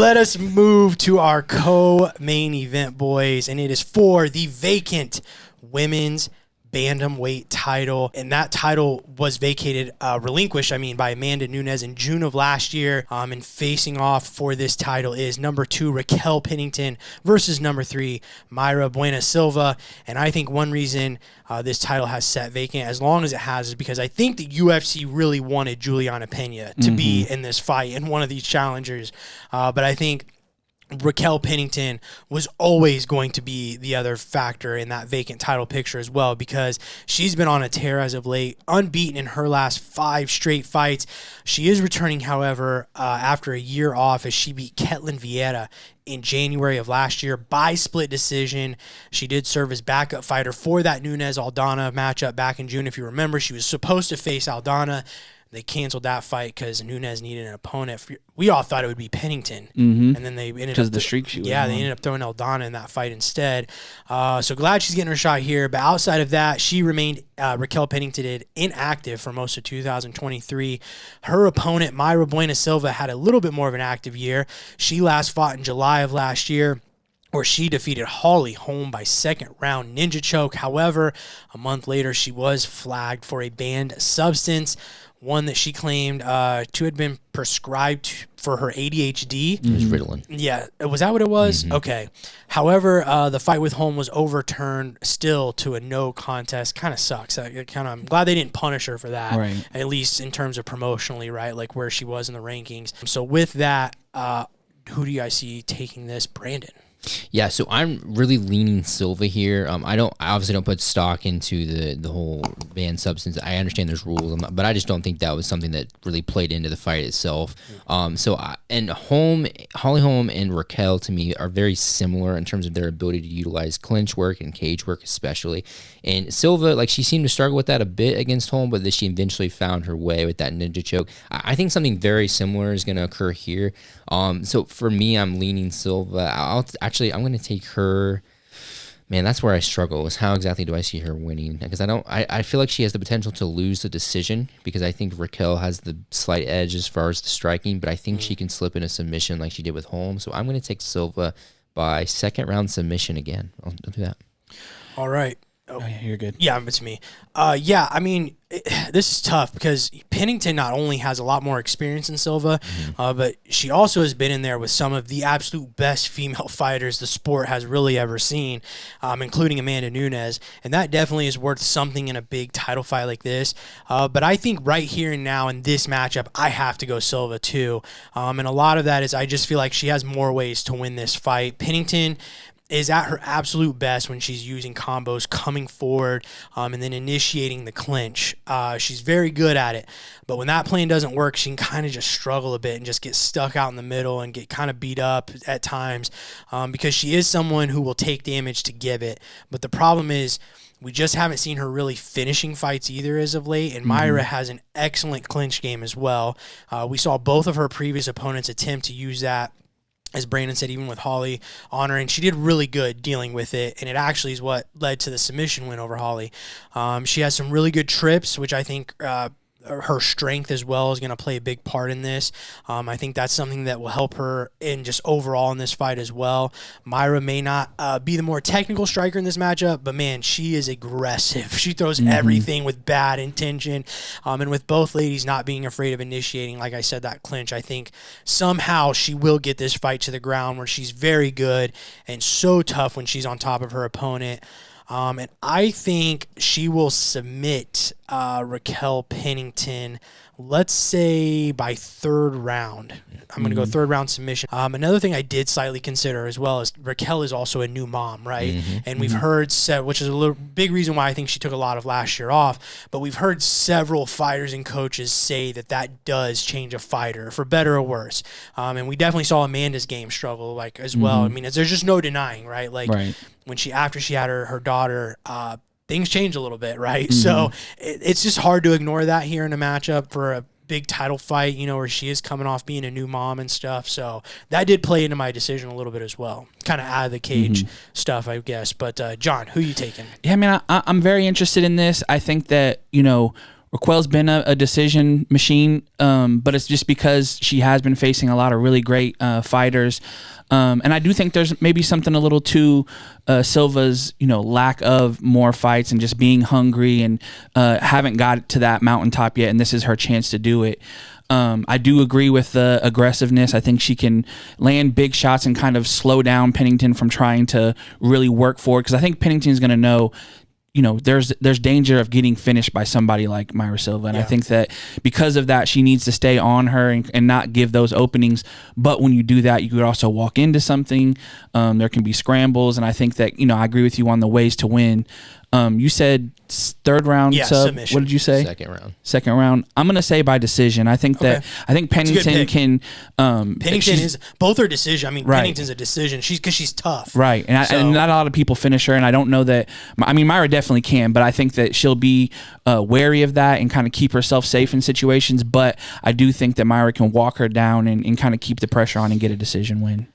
Let us move to our co-main event, boys, and it is for the vacant women's bantamweight title, and that title was relinquished by Amanda Nunes in June of last year, and facing off for this title is number 2 Raquel Pennington versus number 3 Mayra Bueno Silva. And I think one reason this title has sat vacant as long as it has is because I think the UFC really wanted Juliana Pena to be in this fight and one of these challengers, but I think Raquel Pennington was always going to be the other factor in that vacant title picture as well, because she's been on a tear as of late, unbeaten in her last 5 straight fights. She is returning, however, after a year off, as she beat Ketlin Vieira in January of last year by split decision. She did serve as backup fighter for that Nunes-Aldana matchup back in June. If you remember, she was supposed to face Aldana. They canceled that fight because Nunes needed an opponent. We all thought it would be Pennington, and then they ended up the streak she was they ended up throwing Aldana in that fight instead. So glad she's getting her shot here. But outside of that, she remained Raquel Pennington did inactive for most of 2023. Her opponent Mayra Bueno Silva had a little bit more of an active year. She last fought in July of last year, where she defeated Holly Holm by second round ninja choke. However, a month later, she was flagged for a banned substance, one that she claimed to had been prescribed for her ADHD. It was Ritalin. Yeah. Was that what it was? Okay. However, the fight with Holm was overturned still to a no contest. Kind of sucks. I'm glad they didn't punish her for that, right, at least in terms of promotionally, right, like where she was in the rankings. So with that, who do you guys see taking this? Brandon? Yeah, so I'm really leaning Silva here. I obviously don't put stock into the whole banned substance. I understand there's rules, but I just don't think that was something that really played into the fight itself. And Holly Holm and Raquel to me are very similar in terms of their ability to utilize clinch work and cage work especially. And Silva, like, she seemed to struggle with that a bit against Holm, but then she eventually found her way with that ninja choke. I think something very similar is going to occur here. So for me, I'm leaning Silva. I'm going to take her. Man, that's where I struggle, is how exactly do I see her winning? Because I feel like she has the potential to lose the decision, because I think Raquel has the slight edge as far as the striking, but I think she can slip in a submission like she did with Holmes. So I'm going to take Silva by second round submission again. I'll do that. All right. Oh, yeah, you're good. Yeah, it's me. This is tough because Pennington not only has a lot more experience than Silva, but she also has been in there with some of the absolute best female fighters the sport has really ever seen, including Amanda Nunes, and that definitely is worth something in a big title fight like this. But I think right here and now in this matchup, I have to go Silva too, and a lot of that is I just feel like she has more ways to win this fight. Pennington is at her absolute best when she's using combos, coming forward, and then initiating the clinch. She's very good at it. But when that plan doesn't work, she can kind of just struggle a bit and just get stuck out in the middle and get kind of beat up at times, because she is someone who will take damage to give it. But the problem is we just haven't seen her really finishing fights either as of late, and Mayra has an excellent clinch game as well. We saw both of her previous opponents attempt to use that, as Brandon said, even with Holly on her, and she did really good dealing with it, and it actually is what led to the submission win over Holly. She has some really good trips, which I think her strength as well is going to play a big part in this. I think that's something that will help her in just overall in this fight as well. Mayra may not be the more technical striker in this matchup, but man, she is aggressive. She throws everything with bad intention, and with both ladies not being afraid of initiating, like I said, that clinch, I think somehow she will get this fight to the ground, where she's very good and so tough when she's on top of her opponent. And I think she will submit Raquel Pennington, let's say by third round. I'm going to go third round submission. Another thing I did slightly consider as well is Raquel is also a new mom, right? And we've heard, which is a big reason why I think she took a lot of last year off, but we've heard several fighters and coaches say that does change a fighter, for better or worse. And we definitely saw Amanda's game struggle as well. I mean, there's just no denying, right? When after she had her daughter, things changed a little bit, right? So it's just hard to ignore that here in a matchup for a big title fight, where she is coming off being a new mom and stuff. So that did play into my decision a little bit as well. Kind of out of the cage stuff, I guess. But John, who are you taking? Yeah, I mean, I'm very interested in this. I think that, Raquel's been a decision machine, but it's just because she has been facing a lot of really great fighters. And I do think there's maybe something a little to Silva's, lack of more fights and just being hungry and haven't got to that mountaintop yet, and this is her chance to do it. I do agree with the aggressiveness. I think she can land big shots and kind of slow down Pennington from trying to really work for it, because I think Pennington's going to know, there's danger of getting finished by somebody like Mayra Silva. And I think that because of that, she needs to stay on her and not give those openings. But when you do that, you could also walk into something. There can be scrambles. And I think that, I agree with you on the ways to win. You said third round sub. Submission. What did you say? Second round. I'm gonna say by decision. I think Pennington can. Pennington is both her decision. I mean, Right. Pennington's a decision. Because she's tough. Right, and not a lot of people finish her, and I don't know that. I mean, Mayra definitely can, but I think that she'll be wary of that and kind of keep herself safe in situations. But I do think that Mayra can walk her down and kind of keep the pressure on and get a decision win.